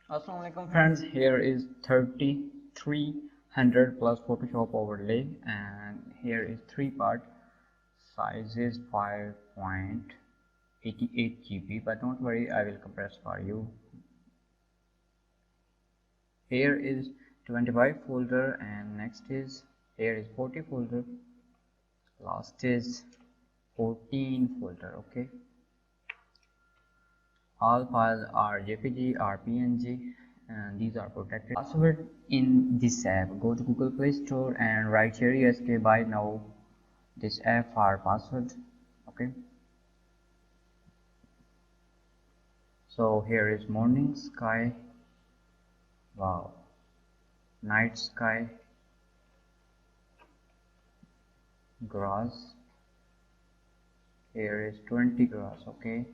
Assalamualaikum friends, here is 3300 plus Photoshop overlay, and here is 3 part. Size is 5.88 GB, but don't worry, I will compress for you. Here is 25 folder, and next is here is 40 folder, last is 14 folder. Okay, all files are JPG or PNG, and these are protected. Password in this app, go to Google Play Store and write Sheri SK buy now this app for password. Okay, so here is morning sky, wow, night sky, grass, here is 20 grass. Okay,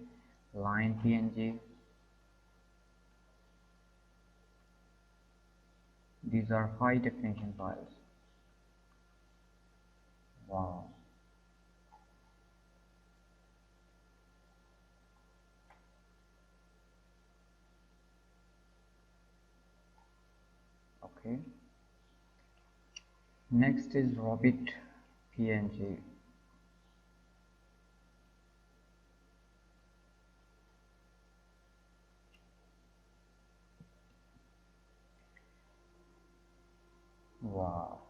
line PNG, these are high definition files. Wow, okay, next is rabbit PNG. Wow,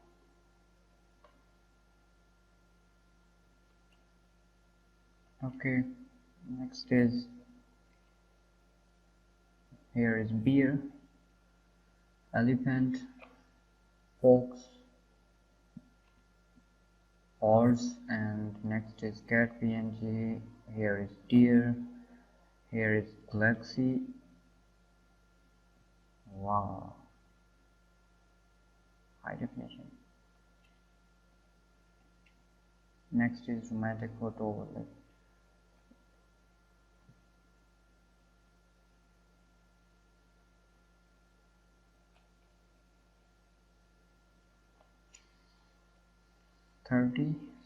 okay, next is here is beer, elephant, fox, horse, and next is cat PNG. Here is deer, here is galaxy. Wow, high definition. Next is romantic photo overlay.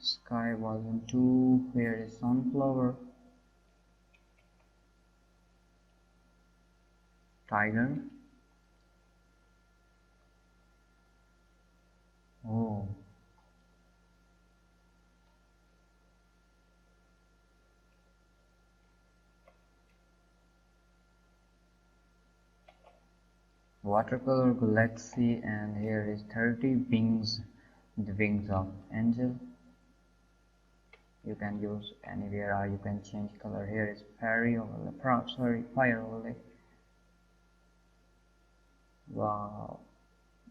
Sky volume 2. Here is sunflower, tiger. Oh, watercolor galaxy, and here is 30 wings, the wings of angel. You can use anywhere, or you can change color. Here is fairy overlay, fire overlay. Wow,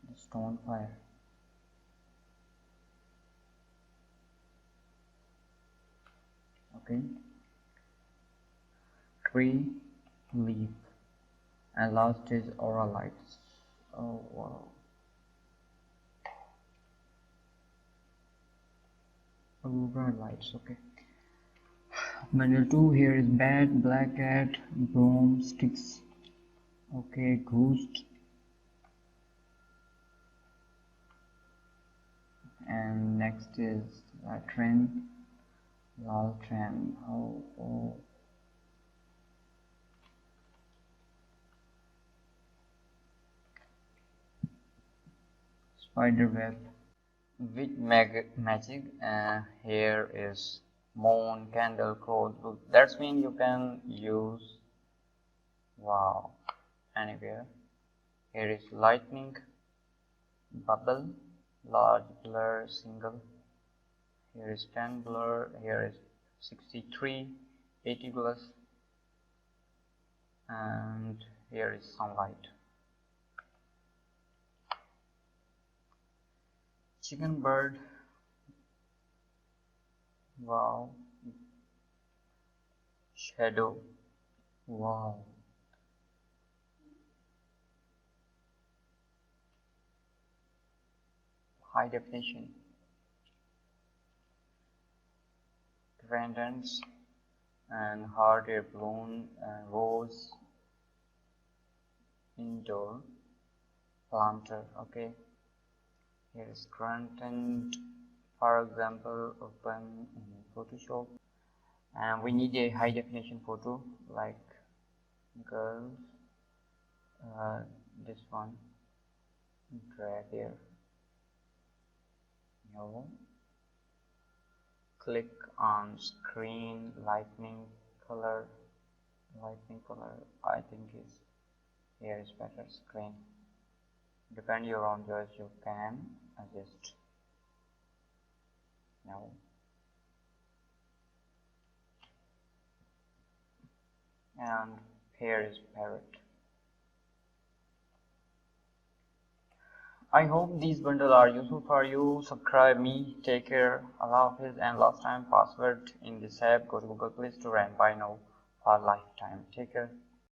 the stone fire. Okay, tree, leaf, and last is aura lights. Oh wow, aura lights. Okay, manual 2. Here is bat, black cat, broomsticks. Okay, ghost, and next is train, lal train. Oh, spider web with magic. Here is moon, candle, crow. That's mean you can use, wow, anywhere. Here is lightning, bubble, large blur, single. Here is 10 blur. Here is 63, 80 plus, and here is sunlight. Chicken bird, wow, shadow, wow, high definition, pendants, and hard air balloon, and rose, indoor, planter. Okay, here is content, for example, open in Photoshop, and we need a high definition photo like girls, this one, drag here, no, click on screen lightning color. I think is here is better. Screen, depend your own choice, you can adjust. No, and here is parrot. I hope these bundles are useful for you. Subscribe me. Take care. Allah Hafiz. And last time password in this app, go to Google Play Store and buy now for lifetime. Take care.